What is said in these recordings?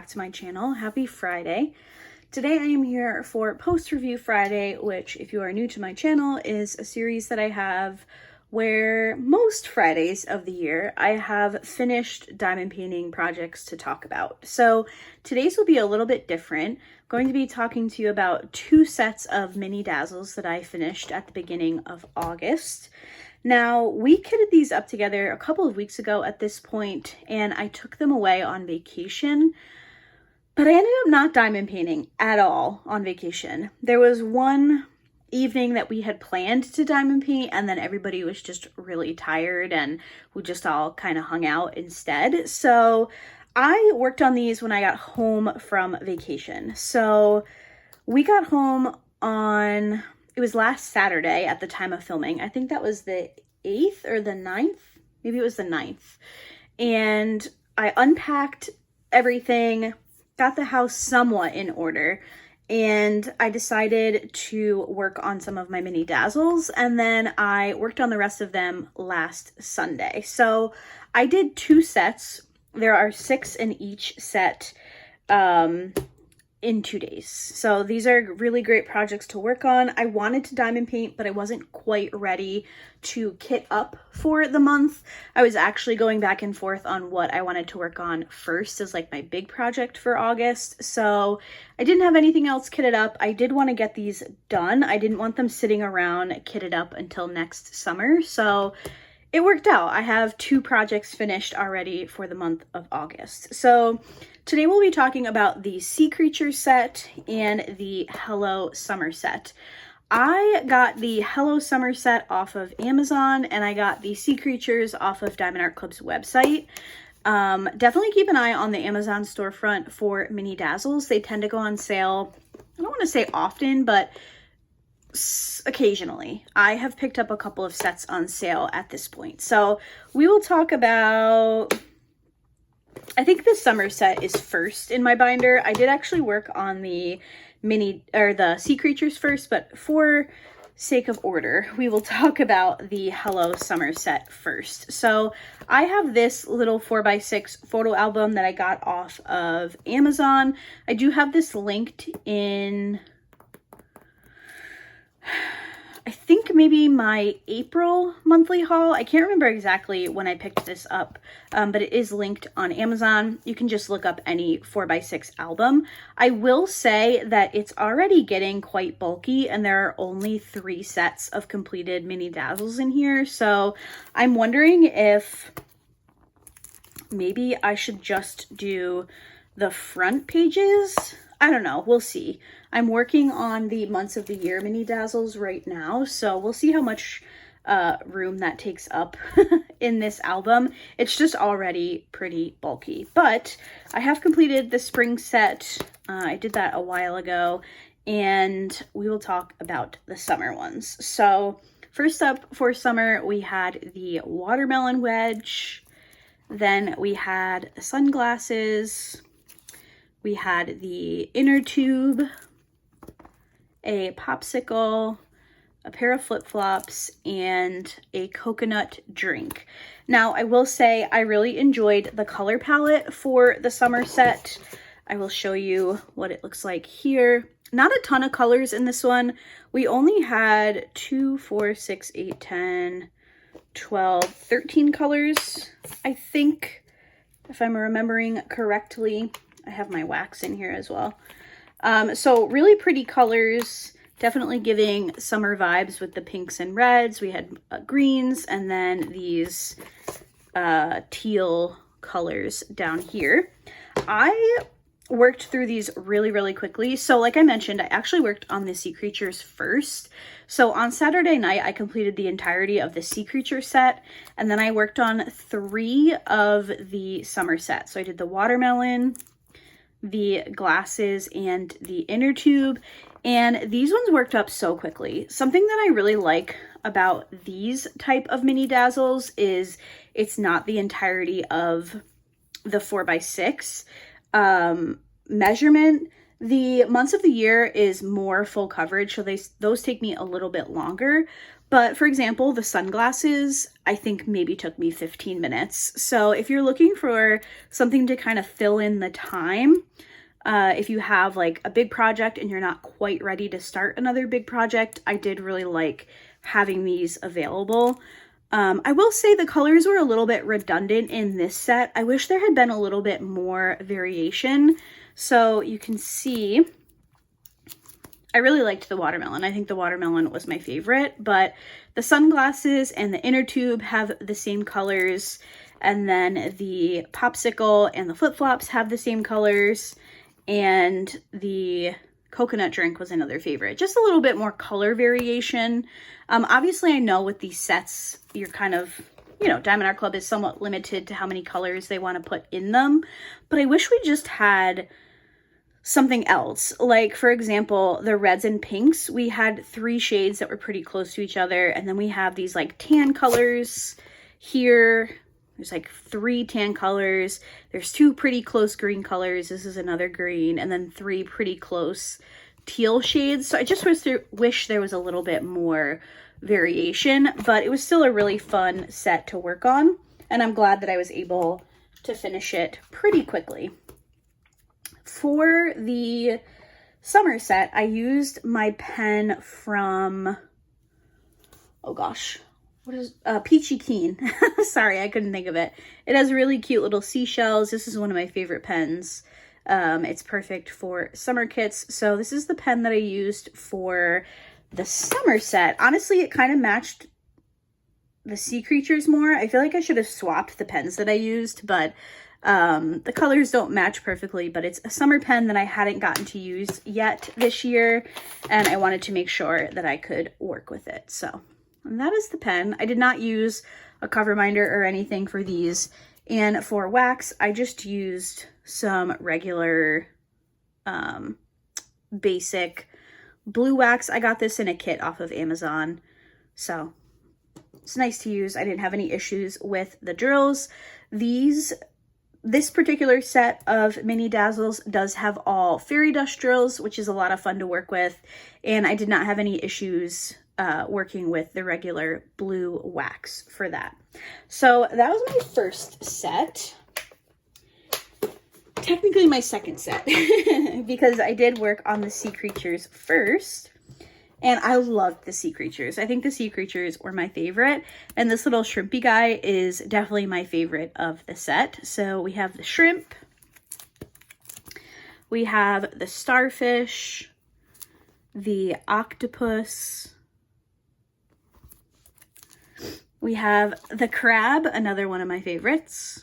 back to my channel. Happy Friday. Today I am here for Post Review Friday, which, if you are new to my channel, is a series that I have where most Fridays of the year I have finished diamond painting projects to talk about. So today's will be a little bit different. I'm going to be talking to you about 2 sets of Mini Dazzles that I finished at the beginning of August. Now, we kitted these up together a couple of weeks ago at this point, and I took them away on vacation, but I ended up not diamond painting at all on vacation. There was one evening that we had planned to diamond paint, and then everybody was just really tired, and we just all kind of hung out instead. So I worked on these when I got home from vacation. So we got home on... It was last Saturday at the time of filming. I think that was the 8th or the 9th. Maybe it was the 9th. And I unpacked everything, got the house somewhat in order, and I decided to work on some of my Mini Dazzles, and then I worked on the rest of them last Sunday. So I did 2 sets. There are 6 in each set. In 2 days. So these are really great projects to work on. I wanted to diamond paint, but I wasn't quite ready to kit up for the month. I was actually going back and forth on what I wanted to work on first as like my big project for August. So I didn't have anything else kitted up. I did want to get these done. I didn't want them sitting around kitted up until next summer. So it worked out. I have 2 projects finished already for the month of August. So today we'll be talking about the Sea Creature set and the Hello Summer set. I got the Hello Summer set off of Amazon, and I got the Sea Creatures off of Diamond Art Club's website. Definitely keep an eye on the Amazon storefront for Mini Dazzles. They tend to go on sale, I don't want to say often, but occasionally. I have picked up a couple of sets on sale at this point. So we will talk about... I think the summer set is first in my binder. I did actually work on the the Sea Creatures first, but for sake of order, we will talk about the Hello Summer set first. So I have this little 4x6 photo album that I got off of Amazon. I do have this linked in... I think maybe my April monthly haul. I can't remember exactly when I picked this up, but it is linked on Amazon. You can just look up any 4x6 album. I will say that it's already getting quite bulky, and there are only 3 sets of completed Mini Dazzles in here. So I'm wondering if maybe I should just do the front pages. I don't know. We'll see. I'm working on the months of the year Mini Dazzles right now, so we'll see how much room that takes up in this album. It's just already pretty bulky, but I have completed the spring set. I did that a while ago, and we will talk about the summer ones. So first up for summer, we had the watermelon wedge, then we had the sunglasses, we had the inner tube, a popsicle, a pair of flip-flops, and a coconut drink. Now, I will say I really enjoyed the color palette for the summer set. I will show you what it looks like here. Not a ton of colors in this one. We only had 2, 4, 6, 8, 10, 12, 13 colors, I think, if I'm remembering correctly. I have my wax in here as well. So really pretty colors, definitely giving summer vibes with the pinks and reds. We had greens, and then these teal colors down here. I worked through these really quickly. So like I mentioned, I actually worked on the Sea Creatures first. So on Saturday night, I completed the entirety of the Sea Creature set, and then I worked on 3 of the summer set. So I did the watermelon, the glasses, and the inner tube, and these ones worked up so quickly. Something that I really like about these type of Mini Dazzles is it's not the entirety of the 4x6 measurement. The months of the year is more full coverage, so those take me a little bit longer, But for example, the sunglasses, I think maybe took me 15 minutes. So if you're looking for something to kind of fill in the time, if you have like a big project and you're not quite ready to start another big project, I did really like having these available. I will say the colors were a little bit redundant in this set. I wish there had been a little bit more variation. So you can see, I really liked the watermelon. I think the watermelon was my favorite, but the sunglasses and the inner tube have the same colors. And then the popsicle and the flip-flops have the same colors. And the coconut drink was another favorite. Just a little bit more color variation. Obviously, I know with these sets, you're kind of, you know, Diamond Art Club is somewhat limited to how many colors they want to put in them. But I wish we just had something else. Like, for example, the reds and pinks, we had 3 shades that were pretty close to each other. And then we have these like tan colors here. There's like 3 tan colors. There's 2 pretty close green colors. This is another green. And then 3 pretty close teal shades. So I just wish there was a little bit more variation. But it was still a really fun set to work on. And I'm glad that I was able to finish it pretty quickly. For the summer set, I used my pen from, oh gosh, what is Peachy Keen. Sorry, I couldn't think of it. It has really cute little seashells. This is one of my favorite pens. It's perfect for summer kits. So this is the pen that I used for the summer set. Honestly, it kind of matched the sea creatures more. I feel like I should have swapped the pens that I used, but the colors don't match perfectly. But it's a summer pen that I hadn't gotten to use yet this year, and I wanted to make sure that I could work with it. So. And that is the pen. I did not use a cover minder or anything for these. And for wax, I just used some regular basic blue wax. I got this in a kit off of Amazon. So it's nice to use. I didn't have any issues with the drills. This particular set of Mini Dazzles does have all fairy dust drills, which is a lot of fun to work with. And I did not have any issues working with the regular blue wax for that. So that was my first set. Technically my second set because I did work on the sea creatures first, and I loved the sea creatures. I think the sea creatures were my favorite, and this little shrimpy guy is definitely my favorite of the set. So we have the shrimp, we have the starfish, the octopus, we have the crab, another one of my favorites.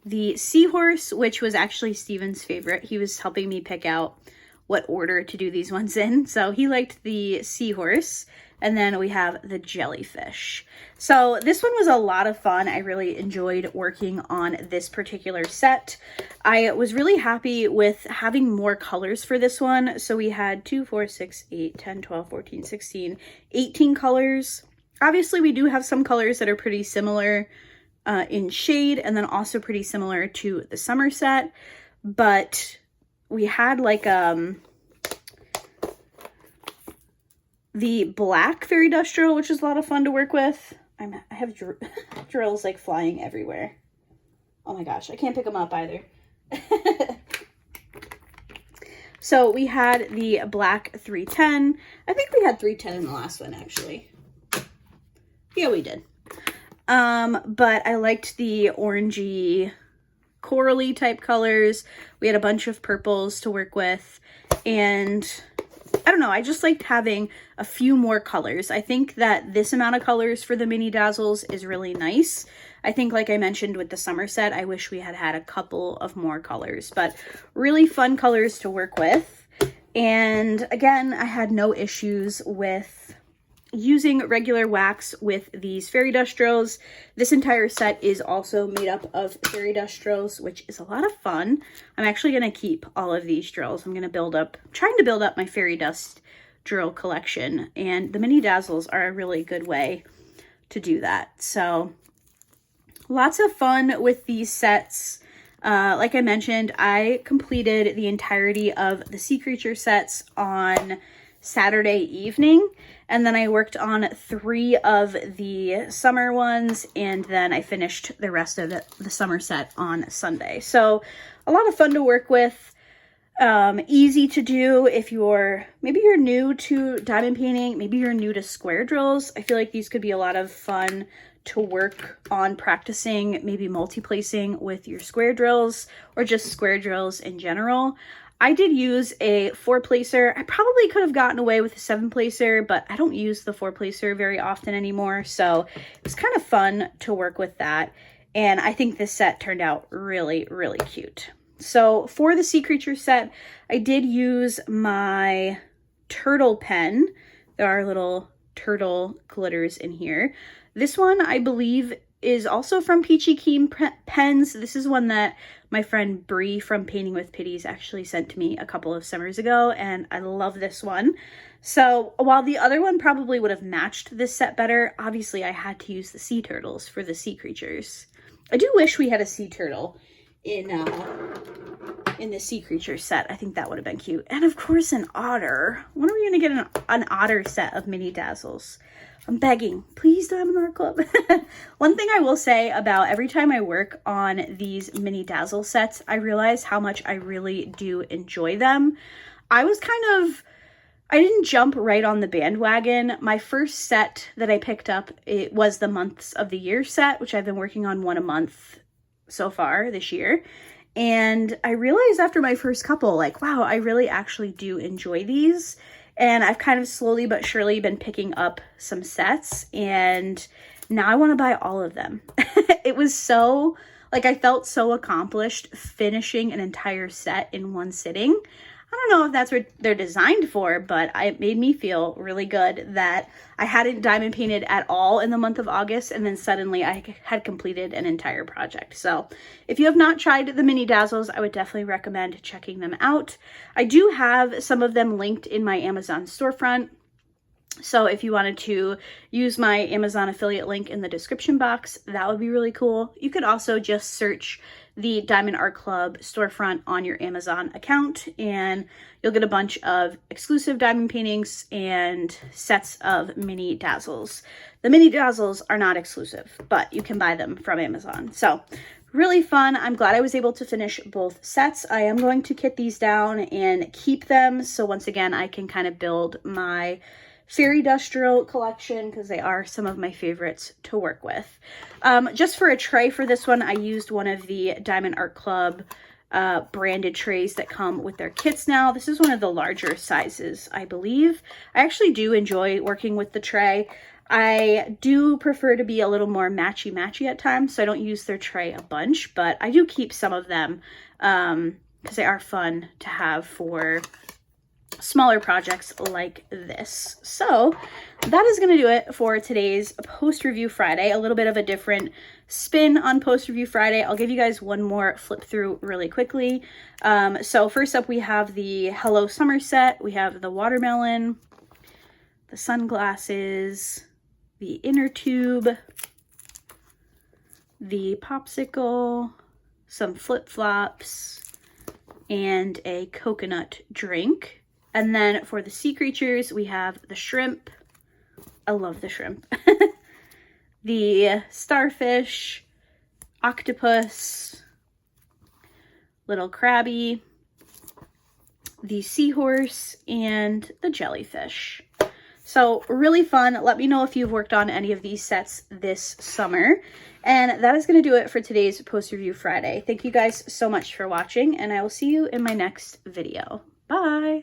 The seahorse, which was actually Steven's favorite. He was helping me pick out what order to do these ones in. So he liked the seahorse. And then we have the jellyfish. So this one was a lot of fun. I really enjoyed working on this particular set. I was really happy with having more colors for this one. So we had 2, 4, 6, 8, 10, 12, 14, 16, 18 colors. Obviously, we do have some colors that are pretty similar in shade, and then also pretty similar to the summer set. But we had like the black fairy dust drill, which is a lot of fun to work with. I have drills like flying everywhere. Oh my gosh, I can't pick them up either. So we had the black 310. I think we had 310 in the last one, actually. Yeah, we did. But I liked the orangey, corally type colors. We had a bunch of purples to work with, and I don't know, I just liked having a few more colors. I think that this amount of colors for the Mini Dazzles is really nice. I think, like I mentioned with the summer set, I wish we had had a couple of more colors, but really fun colors to work with. And again, I had no issues with using regular wax with these fairy dust drills. This entire set is also made up of fairy dust drills, which is a lot of fun. I'm actually going to keep all of these drills. I'm going to trying to build up my fairy dust drill collection, and the Mini Dazzles are a really good way to do that. So lots of fun with these sets. Like I mentioned, I completed the entirety of the sea creature sets on Saturday evening, And then I worked on 3 of the summer ones, and then I finished the rest of the summer set on Sunday. So a lot of fun to work with. Easy to do if maybe you're new to diamond painting, maybe you're new to square drills. I feel like these could be a lot of fun to work on practicing, maybe multi-placing with your square drills or just square drills in general. I did use a 4-placer. I probably could have gotten away with a 7-placer, but I don't use the 4-placer very often anymore. So it's kind of fun to work with that. And I think this set turned out really, really cute. So for the sea creature set, I did use my turtle pen. There are little turtle glitters in here. This one, I believe, is also from Peachy Keen Pens. This is one that my friend Bree from Painting with Pitties actually sent to me a couple of summers ago, and I love this one. So while the other one probably would have matched this set better, obviously I had to use the sea turtles for the sea creatures. I do wish we had a sea turtle in the sea creature set. I think that would have been cute. And of course an otter. When are we going to get an otter set of Mini Dazzles? I'm begging, please, Diamondart Club. One thing I will say about every time I work on these Mini Dazzle sets, I realize how much I really do enjoy them. I didn't jump right on the bandwagon. My first set that I picked up, it was the Months of the Year set, which I've been working on 1 a month so far this year. And I realized after my first couple, like, wow, I really actually do enjoy these. And I've kind of slowly but surely been picking up some sets, and now I want to buy all of them. It was so, like, I felt so accomplished finishing an entire set in one sitting. I don't know if that's what they're designed for, but it made me feel really good that I hadn't diamond painted at all in the month of August, and then suddenly I had completed an entire project. So if you have not tried the Mini Dazzles, I would definitely recommend checking them out. I do have some of them linked in my Amazon storefront. So if you wanted to use my Amazon affiliate link in the description box, that would be really cool. You could also just search the Diamond Art Club storefront on your Amazon account, and you'll get a bunch of exclusive diamond paintings and sets of Mini Dazzles. The Mini Dazzles are not exclusive, but you can buy them from Amazon. So really fun. I'm glad I was able to finish both sets. I am going to kit these down and keep them. So once again, I can kind of build my Fairy Dust Drill collection because they are some of my favorites to work with. Just for a tray for this one, I used one of the Diamond Art Club branded trays that come with their kits now. This is one of the larger sizes, I believe. I actually do enjoy working with the tray. I do prefer to be a little more matchy-matchy at times, so I don't use their tray a bunch, but I do keep some of them because they are fun to have for smaller projects like this. So that is going to do it for today's Post Review Friday. A little bit of a different spin on Post Review Friday. I'll give you guys one more flip through really quickly. So first up, we have the Hello Summer set. We have the watermelon, the sunglasses, the inner tube, the popsicle, some flip-flops, and a coconut drink. And then for the sea creatures, we have the shrimp. I love the shrimp. The starfish, octopus, little crabby, the seahorse, and the jellyfish. So really fun. Let me know if you've worked on any of these sets this summer. And that is going to do it for today's Post Review Friday. Thank you guys so much for watching, and I will see you in my next video. Bye!